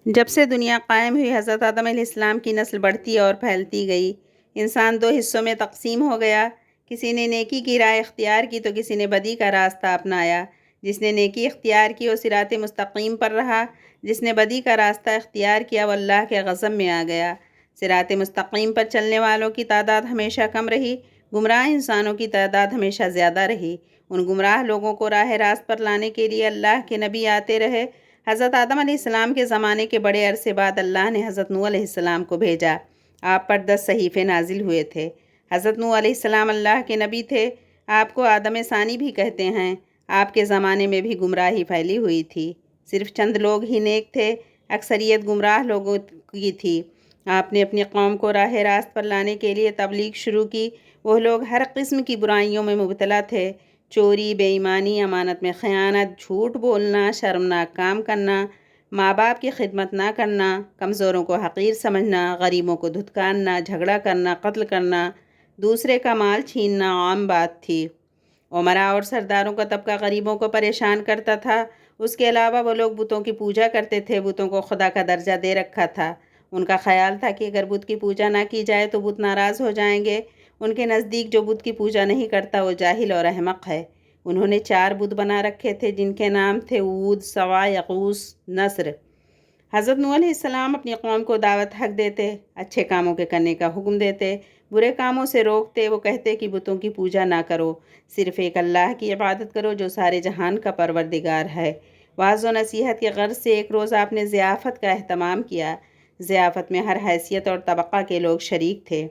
جب سے دنیا قائم ہوئی حضرت آدم علیہ السلام کی نسل بڑھتی اور پھیلتی گئی۔ انسان دو حصوں میں تقسیم ہو گیا۔ کسی نے نیکی کی راہ اختیار کی تو کسی نے بدی کا راستہ اپنایا۔ جس نے نیکی اختیار کی وہ صراط مستقیم پر رہا، جس نے بدی کا راستہ اختیار کیا وہ اللہ کے غضب میں آ گیا۔ صراط مستقیم پر چلنے والوں کی تعداد ہمیشہ کم رہی، گمراہ انسانوں کی تعداد ہمیشہ زیادہ رہی۔ ان گمراہ لوگوں کو راہ راست پر لانے کے لیے اللہ کے نبی آتے رہے۔ حضرت آدم علیہ السلام کے زمانے کے بڑے عرصے بعد اللہ نے حضرت نوح علیہ السلام کو بھیجا۔ آپ پر 10 صحیفے نازل ہوئے تھے۔ حضرت نوح علیہ السلام اللہ کے نبی تھے۔ آپ کو آدم ثانی بھی کہتے ہیں۔ آپ کے زمانے میں بھی گمراہی پھیلی ہوئی تھی۔ صرف چند لوگ ہی نیک تھے، اکثریت گمراہ لوگوں کی تھی۔ آپ نے اپنی قوم کو راہ راست پر لانے کے لیے تبلیغ شروع کی۔ وہ لوگ ہر قسم کی برائیوں میں مبتلا تھے۔ چوری، بے ایمانی، امانت میں خیانت، جھوٹ بولنا، شرمناک کام کرنا، ماں باپ کی خدمت نہ کرنا، کمزوروں کو حقیر سمجھنا، غریبوں کو دھتکارنا، جھگڑا کرنا، قتل کرنا، دوسرے کا مال چھیننا عام بات تھی۔ امراء اور سرداروں کا طبقہ غریبوں کو پریشان کرتا تھا۔ اس کے علاوہ وہ لوگ بتوں کی پوجا کرتے تھے، بتوں کو خدا کا درجہ دے رکھا تھا۔ ان کا خیال تھا کہ اگر بت کی پوجا نہ کی جائے تو بت ناراض ہو جائیں گے۔ ان کے نزدیک جو بت کی پوجا نہیں کرتا وہ جاہل اور احمق ہے۔ انہوں نے 4 بت بنا رکھے تھے جن کے نام تھے عود، سوا، یغوث، نصر۔ حضرت نوح علیہ السلام اپنی قوم کو دعوت حق دیتے، اچھے کاموں کے کرنے کا حکم دیتے، برے کاموں سے روکتے۔ وہ کہتے کہ بتوں کی پوجا نہ کرو، صرف ایک اللہ کی عبادت کرو جو سارے جہان کا پروردگار ہے۔ وعظ و نصیحت کے غرض سے ایک روز آپ نے ضیافت کا اہتمام کیا۔ ضیافت میں ہر حیثیت اور طبقہ کے لوگ شریک تھے۔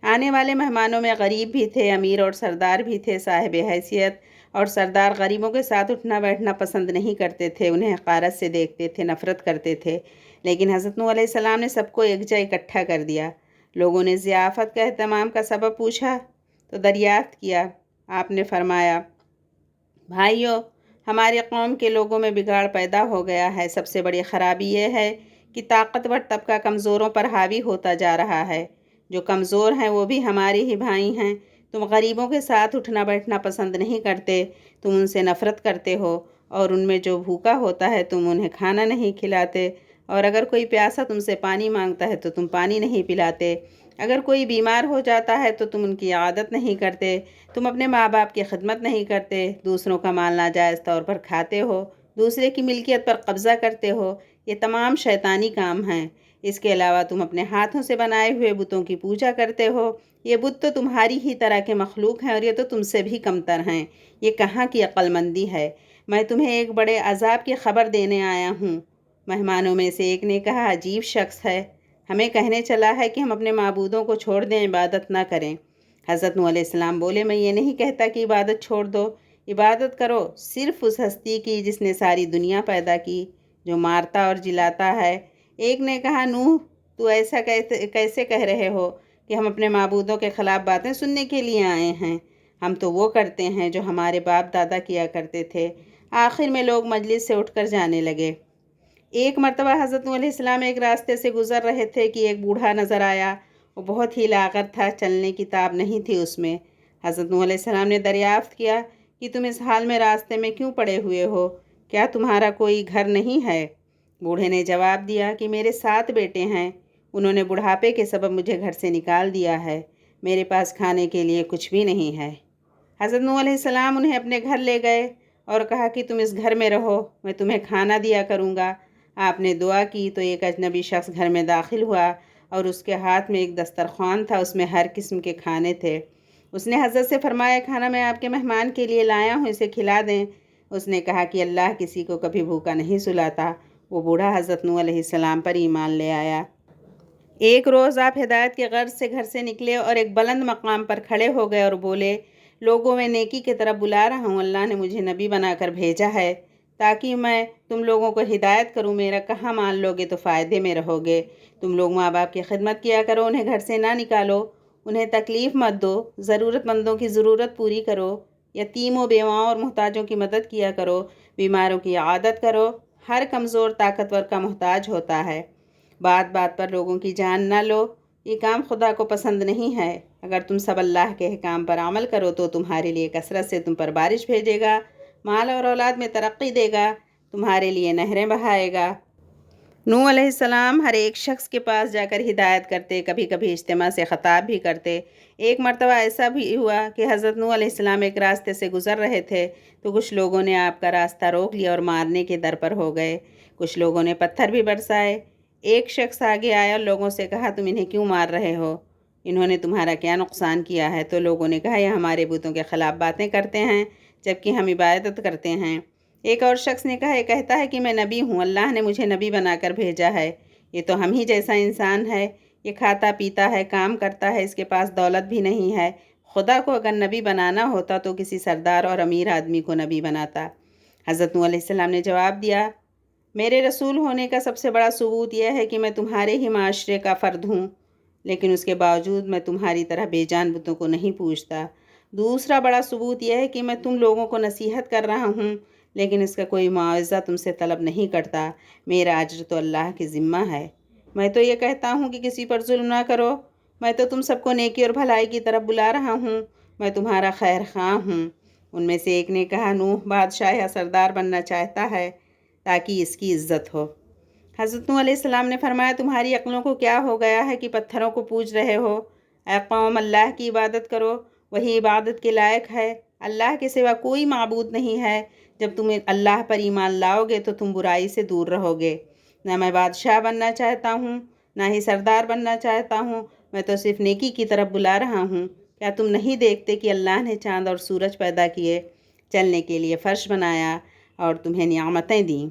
آنے والے مہمانوں میں غریب بھی تھے، امیر اور سردار بھی تھے۔ صاحب حیثیت اور سردار غریبوں کے ساتھ اٹھنا بیٹھنا پسند نہیں کرتے تھے، انہیں حقارت سے دیکھتے تھے، نفرت کرتے تھے۔ لیکن حضرت نوح علیہ السلام نے سب کو یکجا اکٹھا کر دیا۔ لوگوں نے ضیافت کا اہتمام کا سبب پوچھا تو دریافت کیا۔ آپ نے فرمایا، بھائیو، ہماری قوم کے لوگوں میں بگاڑ پیدا ہو گیا ہے۔ سب سے بڑی خرابی یہ ہے کہ طاقتور طبقہ کمزوروں پر حاوی ہوتا جا رہا ہے۔ جو کمزور ہیں وہ بھی ہمارے ہی بھائی ہیں۔ تم غریبوں کے ساتھ اٹھنا بیٹھنا پسند نہیں کرتے، تم ان سے نفرت کرتے ہو، اور ان میں جو بھوکا ہوتا ہے تم انہیں کھانا نہیں کھلاتے، اور اگر کوئی پیاسا تم سے پانی مانگتا ہے تو تم پانی نہیں پلاتے، اگر کوئی بیمار ہو جاتا ہے تو تم ان کی عادت نہیں کرتے، تم اپنے ماں باپ کی خدمت نہیں کرتے، دوسروں کا مال ناجائز طور پر کھاتے ہو، دوسرے کی ملکیت پر قبضہ کرتے ہو۔ یہ تمام شیطانی کام ہیں۔ اس کے علاوہ تم اپنے ہاتھوں سے بنائے ہوئے بتوں کی پوجا کرتے ہو۔ یہ بت تو تمہاری ہی طرح کے مخلوق ہیں اور یہ تو تم سے بھی کمتر ہیں۔ یہ کہاں کی عقل مندی ہے؟ میں تمہیں ایک بڑے عذاب کی خبر دینے آیا ہوں۔ مہمانوں میں سے ایک نے کہا، عجیب شخص ہے، ہمیں کہنے چلا ہے کہ ہم اپنے معبودوں کو چھوڑ دیں، عبادت نہ کریں۔ حضرت نوح علیہ السلام بولے، میں یہ نہیں کہتا کہ عبادت چھوڑ دو، عبادت کرو صرف اس ہستی کی جس نے ساری دنیا پیدا کی، جو مارتا اور جلاتا ہے۔ ایک نے کہا، نوح، تو ایسا کیسے کہہ رہے ہو کہ ہم اپنے معبودوں کے خلاف باتیں سننے کے لیے آئے ہیں؟ ہم تو وہ کرتے ہیں جو ہمارے باپ دادا کیا کرتے تھے۔ آخر میں لوگ مجلس سے اٹھ کر جانے لگے۔ ایک مرتبہ حضرت نوح علیہ السلام ایک راستے سے گزر رہے تھے کہ ایک بوڑھا نظر آیا۔ وہ بہت ہی لاغر تھا، چلنے کی تاب نہیں تھی اس میں۔ حضرت نوح علیہ السلام نے دریافت کیا کہ تم اس حال میں راستے میں کیوں پڑے ہوئے ہو؟ کیا تمہارا کوئی گھر نہیں ہے؟ بوڑھے نے جواب دیا کہ میرے 7 بیٹے ہیں، انہوں نے بڑھاپے کے سبب مجھے گھر سے نکال دیا ہے، میرے پاس کھانے کے لیے کچھ بھی نہیں ہے۔ حضرت نوح علیہ السلام انہیں اپنے گھر لے گئے اور کہا کہ تم اس گھر میں رہو، میں تمہیں کھانا دیا کروں گا۔ آپ نے دعا کی تو ایک اجنبی شخص گھر میں داخل ہوا اور اس کے ہاتھ میں ایک دسترخوان تھا، اس میں ہر قسم کے کھانے تھے۔ اس نے حضرت سے فرمایا، کھانا میں آپ کے مہمان کے لیے لایا ہوں، اسے کھلا دیں۔ اس نے کہا کہ اللہ کسی کو کبھی بھوکا نہیں سلاتا۔ وہ بوڑھا حضرت نوح علیہ السلام پر ایمان لے آیا۔ ایک روز آپ ہدایت کے غرض سے گھر سے نکلے اور ایک بلند مقام پر کھڑے ہو گئے اور بولے، لوگوں میں نیکی کی طرف بلا رہا ہوں، اللہ نے مجھے نبی بنا کر بھیجا ہے تاکہ میں تم لوگوں کو ہدایت کروں۔ میرا کہا مان لوگے تو فائدے میں رہو گے۔ تم لوگ ماں باپ کی خدمت کیا کرو، انہیں گھر سے نہ نکالو، انہیں تکلیف مت دو، ضرورت مندوں کی ضرورت پوری کرو، یتیموں، بیواؤں اور محتاجوں کی مدد کیا کرو، بیماروں کی عیادت کرو۔ ہر کمزور طاقتور کا محتاج ہوتا ہے۔ بات بات پر لوگوں کی جان نہ لو، یہ کام خدا کو پسند نہیں ہے۔ اگر تم سب اللہ کے احکام پر عمل کرو تو تمہارے لیے کثرت سے تم پر بارش بھیجے گا، مال اور اولاد میں ترقی دے گا، تمہارے لیے نہریں بہائے گا۔ نوح علیہ السلام ہر ایک شخص کے پاس جا کر ہدایت کرتے، کبھی کبھی اجتماع سے خطاب بھی کرتے۔ ایک مرتبہ ایسا بھی ہوا کہ حضرت نوح علیہ السلام ایک راستے سے گزر رہے تھے تو کچھ لوگوں نے آپ کا راستہ روک لیا اور مارنے کے در پر ہو گئے۔ کچھ لوگوں نے پتھر بھی برسائے۔ ایک شخص آگے آیا اور لوگوں سے کہا، تم انہیں کیوں مار رہے ہو؟ انہوں نے تمہارا کیا نقصان کیا ہے؟ تو لوگوں نے کہا، یہ ہمارے بتوں کے خلاف باتیں کرتے ہیں جبکہ ہم عبادت کرتے ہیں۔ ایک اور شخص نے کہا، یہ کہتا ہے کہ میں نبی ہوں، اللہ نے مجھے نبی بنا کر بھیجا ہے۔ یہ تو ہم ہی جیسا انسان ہے، یہ کھاتا پیتا ہے، کام کرتا ہے، اس کے پاس دولت بھی نہیں ہے۔ خدا کو اگر نبی بنانا ہوتا تو کسی سردار اور امیر آدمی کو نبی بناتا۔ حضرت نوح علیہ السلام نے جواب دیا، میرے رسول ہونے کا سب سے بڑا ثبوت یہ ہے کہ میں تمہارے ہی معاشرے کا فرد ہوں، لیکن اس کے باوجود میں تمہاری طرح بے جان بتوں کو نہیں پوجتا۔ دوسرا بڑا ثبوت یہ ہے کہ میں تم لوگوں کو نصیحت کر رہا ہوں، لیکن اس کا کوئی معاوضہ تم سے طلب نہیں کرتا۔ میرا اجر تو اللہ کے ذمہ ہے۔ میں تو یہ کہتا ہوں کہ کسی پر ظلم نہ کرو۔ میں تو تم سب کو نیکی اور بھلائی کی طرف بلا رہا ہوں۔ میں تمہارا خیر خواہ ہوں۔ ان میں سے ایک نے کہا، نوح بادشاہ یا سردار بننا چاہتا ہے تاکہ اس کی عزت ہو۔ حضرت نوح علیہ السلام نے فرمایا، تمہاری عقلوں کو کیا ہو گیا ہے کہ پتھروں کو پوج رہے ہو؟ اے قوم، اللہ کی عبادت کرو، وہی عبادت کے لائق ہے۔ اللہ کے سوا کوئی معبود نہیں ہے۔ جب تم اللہ پر ایمان لاؤ گے تو تم برائی سے دور رہو گے۔ نہ میں بادشاہ بننا چاہتا ہوں، نہ ہی سردار بننا چاہتا ہوں، میں تو صرف نیکی کی طرف بلا رہا ہوں۔ کیا تم نہیں دیکھتے کہ اللہ نے چاند اور سورج پیدا کیے، چلنے کے لیے فرش بنایا اور تمہیں نعمتیں دیں؟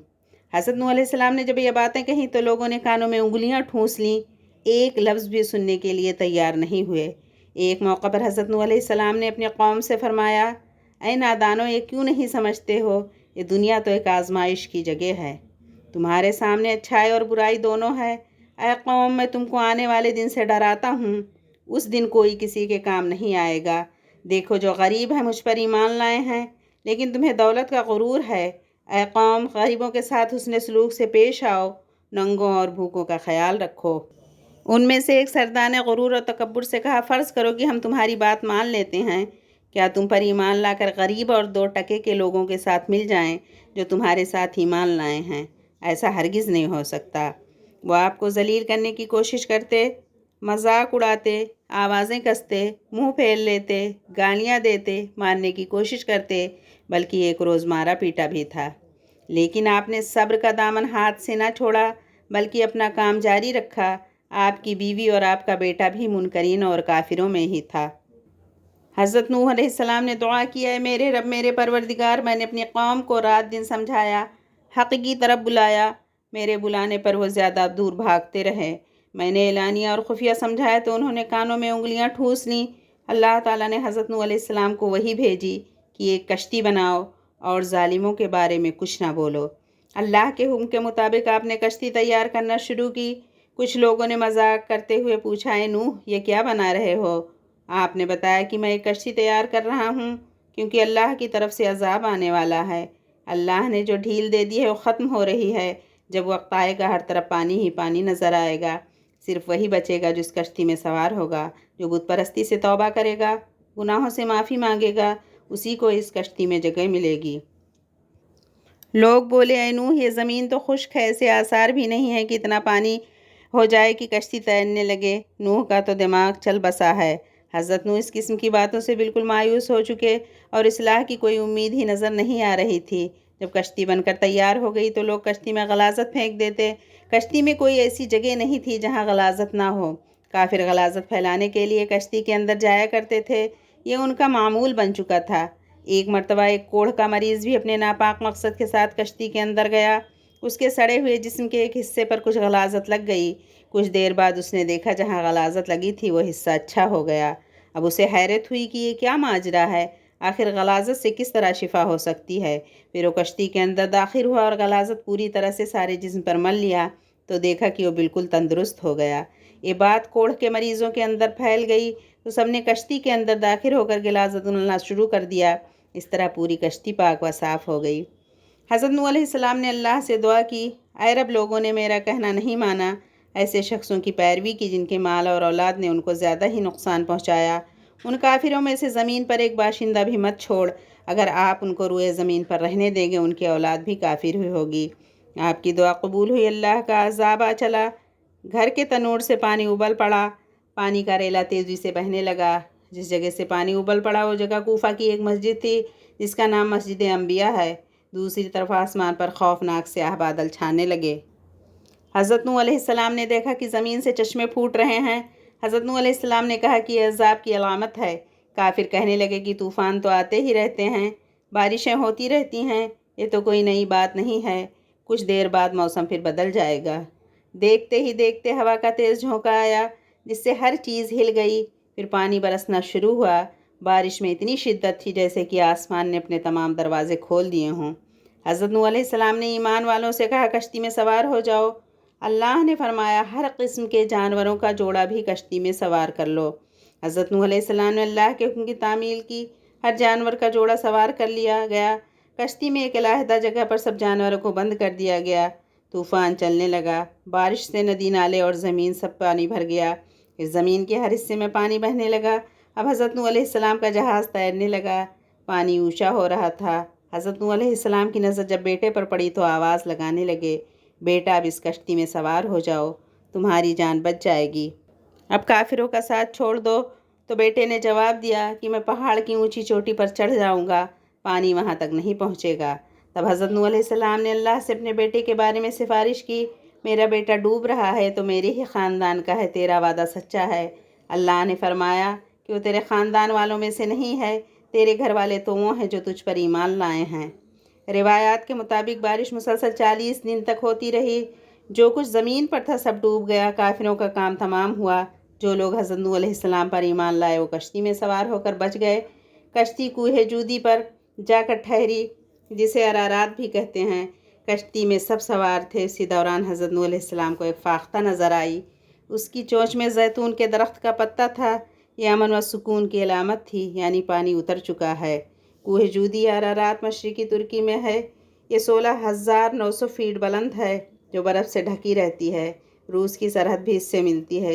حضرت نوح علیہ السلام نے جب یہ باتیں کہیں تو لوگوں نے کانوں میں انگلیاں ٹھونس لیں، ایک لفظ بھی سننے کے لیے تیار نہیں ہوئے۔ ایک موقع پر حضرت نوح علیہ السلام نے اپنی قوم سے فرمایا، اے نادانو، یہ کیوں نہیں سمجھتے ہو؟ یہ دنیا تو ایک آزمائش کی جگہ ہے۔ تمہارے سامنے اچھائی اور برائی دونوں ہے۔ اے قوم، میں تم کو آنے والے دن سے ڈراتا ہوں۔ اس دن کوئی کسی کے کام نہیں آئے گا۔ دیکھو، جو غریب ہیں مجھ پر ایمان لائے ہیں، لیکن تمہیں دولت کا غرور ہے۔ اے قوم، غریبوں کے ساتھ حسن سلوک سے پیش آؤ، ننگوں اور بھوکوں کا خیال رکھو۔ ان میں سے ایک سردار نے غرور اور تکبر سے کہا، فرض کرو کہ ہم تمہاری بات مان لیتے ہیں، کیا تم پر ایمان لا کر غریب اور 2 ٹکے کے لوگوں کے ساتھ مل جائیں جو تمہارے ساتھ ایمان لائے ہیں؟ ایسا ہرگز نہیں ہو سکتا۔ وہ آپ کو ذلیل کرنے کی کوشش کرتے، مذاق اڑاتے، آوازیں کستے، منہ پھیر لیتے، گالیاں دیتے، مارنے کی کوشش کرتے، بلکہ ایک روز مارا پیٹا بھی تھا۔ لیکن آپ نے صبر کا دامن ہاتھ سے نہ چھوڑا، بلکہ اپنا کام جاری رکھا۔ آپ کی بیوی اور آپ کا بیٹا بھی منکرین اور کافروں میں ہی تھا۔ حضرت نوح علیہ السلام نے دعا کی، اے میرے رب، میرے پروردگار، میں نے اپنی قوم کو رات دن سمجھایا، حق کی طرف بلایا، میرے بلانے پر وہ زیادہ دور بھاگتے رہے۔ میں نے اعلانیہ اور خفیہ سمجھایا تو انہوں نے کانوں میں انگلیاں ٹھونس لیں۔ اللہ تعالیٰ نے حضرت نوح علیہ السلام کو وحی بھیجی کہ ایک کشتی بناؤ اور ظالموں کے بارے میں کچھ نہ بولو۔ اللہ کے حکم کے مطابق آپ نے کشتی تیار کرنا شروع کی۔ کچھ لوگوں نے مذاق کرتے ہوئے پوچھا، اے نوح، یہ کیا بنا رہے ہو؟ آپ نے بتایا کہ میں ایک کشتی تیار کر رہا ہوں کیونکہ اللہ کی طرف سے عذاب آنے والا ہے۔ اللہ نے جو ڈھیل دے دی ہے وہ ختم ہو رہی ہے۔ جب وقت آئے گا ہر طرف پانی ہی پانی نظر آئے گا۔ صرف وہی بچے گا جو اس کشتی میں سوار ہوگا۔ جو بت پرستی سے توبہ کرے گا، گناہوں سے معافی مانگے گا، اسی کو اس کشتی میں جگہ ملے گی۔ لوگ بولے، اے نوح، یہ زمین تو خشک ہے، ایسے آثار بھی نہیں ہے کہ اتنا پانی ہو جائے کہ کشتی تیرنے لگے۔ نوح کا تو دماغ چل بسا ہے۔ حضرت نوح اس قسم کی باتوں سے بالکل مایوس ہو چکے اور اصلاح کی کوئی امید ہی نظر نہیں آ رہی تھی۔ جب کشتی بن کر تیار ہو گئی تو لوگ کشتی میں غلاظت پھینک دیتے۔ کشتی میں کوئی ایسی جگہ نہیں تھی جہاں غلاظت نہ ہو۔ کافر غلاظت پھیلانے کے لیے کشتی کے اندر جایا کرتے تھے، یہ ان کا معمول بن چکا تھا۔ ایک مرتبہ ایک کوڑھ کا مریض بھی اپنے ناپاک مقصد کے ساتھ کشتی کے اندر گیا۔ اس کے سڑے ہوئے جسم کے ایک حصے پر کچھ غلاظت لگ گئی۔ کچھ دیر بعد اس نے دیکھا جہاں غلاظت لگی تھی وہ حصہ اچھا ہو گیا۔ اب اسے حیرت ہوئی کہ یہ کیا ماجرا ہے، آخر غلاظت سے کس طرح شفا ہو سکتی ہے۔ پھر وہ کشتی کے اندر داخل ہوا اور غلاظت پوری طرح سے سارے جسم پر مل لیا تو دیکھا کہ وہ بالکل تندرست ہو گیا۔ یہ بات کوڑھ کے مریضوں کے اندر پھیل گئی تو سب نے کشتی کے اندر داخل ہو کر غلاظت ملنا شروع کر دیا۔ اس طرح پوری کشتی پاک و صاف ہو گئی۔ حضرت نوح علیہ السلام نے اللہ سے دعا کی، اے رب، لوگوں نے میرا کہنا نہیں مانا، ایسے شخصوں کی پیروی کی جن کے مال اور اولاد نے ان کو زیادہ ہی نقصان پہنچایا۔ ان کافروں میں سے زمین پر ایک باشندہ بھی مت چھوڑ، اگر آپ ان کو روئے زمین پر رہنے دیں گے ان کی اولاد بھی کافر ہوئی ہوگی۔ آپ کی دعا قبول ہوئی، اللہ کا عذاب آ چلا، گھر کے تنور سے پانی ابل پڑا، پانی کا ریلا تیزی سے بہنے لگا۔ جس جگہ سے پانی ابل پڑا وہ جگہ کوفہ کی ایک مسجد تھی جس کا نام مسجد انبیاء ہے۔ دوسری طرف آسمان پر خوفناک سیاہ بادل چھانے لگے۔ حضرت نوح علیہ السلام نے دیکھا کہ زمین سے چشمے پھوٹ رہے ہیں۔ حضرت نوح علیہ السلام نے کہا کہ یہ عذاب کی علامت ہے۔ کافر کہنے لگے کہ طوفان تو آتے ہی رہتے ہیں، بارشیں ہوتی رہتی ہیں، یہ تو کوئی نئی بات نہیں ہے، کچھ دیر بعد موسم پھر بدل جائے گا۔ دیکھتے ہی دیکھتے ہوا کا تیز جھونکا آیا جس سے ہر چیز ہل گئی، پھر پانی برسنا شروع ہوا۔ بارش میں اتنی شدت تھی جیسے کہ آسمان نے اپنے تمام دروازے کھول دیے ہوں۔ حضرت نوح علیہ السلام نے ایمان والوں سے کہا کشتی میں سوار ہو جاؤ۔ اللہ نے فرمایا ہر قسم کے جانوروں کا جوڑا بھی کشتی میں سوار کر لو۔ حضرت نوح علیہ السلام نے اللہ کے حکم کی تعمیل کی، ہر جانور کا جوڑا سوار کر لیا گیا۔ کشتی میں ایک علیحدہ جگہ پر سب جانوروں کو بند کر دیا گیا۔ طوفان چلنے لگا، بارش سے ندی نالے اور زمین سب پانی بھر گیا۔ اس زمین کے ہر حصے میں پانی بہنے لگا۔ اب حضرت نوح علیہ السلام کا جہاز تیرنے لگا، پانی اونچا ہو رہا تھا۔ حضرت نوح علیہ السلام کی نظر جب بیٹے پر پڑی تو آواز لگانے لگے، بیٹا اب اس کشتی میں سوار ہو جاؤ، تمہاری جان بچ جائے گی۔ اب کافروں کا ساتھ چھوڑ دو۔ تو بیٹے نے جواب دیا کہ میں پہاڑ کی اونچی چوٹی پر چڑھ جاؤں گا، پانی وہاں تک نہیں پہنچے گا۔ تب حضرت نوح علیہ السلام نے اللہ سے اپنے بیٹے کے بارے میں سفارش کی، میرا بیٹا ڈوب رہا ہے تو میرے ہی خاندان کا ہے، تیرا وعدہ سچا ہے۔ اللہ نے فرمایا کہ وہ تیرے خاندان والوں میں سے نہیں ہے، تیرے گھر والے تو وہ ہیں جو تجھ پر ایمان لائے ہیں۔ روایات کے مطابق بارش مسلسل 40 دن تک ہوتی رہی، جو کچھ زمین پر تھا سب ڈوب گیا۔ کافروں کا کام تمام ہوا، جو لوگ حضرت نوح علیہ السلام پر ایمان لائے وہ کشتی میں سوار ہو کر بچ گئے۔ کشتی کوہ جودی پر جا کر ٹھہری جسے ارارات بھی کہتے ہیں۔ کشتی میں سب سوار تھے۔ اسی دوران حضرت نوح علیہ السلام کو ایک فاختہ نظر آئی، اس کی چونچ میں زیتون کے درخت کا پتا تھا، یہ امن و سکون کی علامت تھی، یعنی پانی اتر چکا ہے۔ کوہ جودی ارارات مشرقی ترکی میں ہے، یہ 16,900 فیٹ بلند ہے جو برف سے ڈھکی رہتی ہے۔ روس کی سرحد بھی اس سے ملتی ہے۔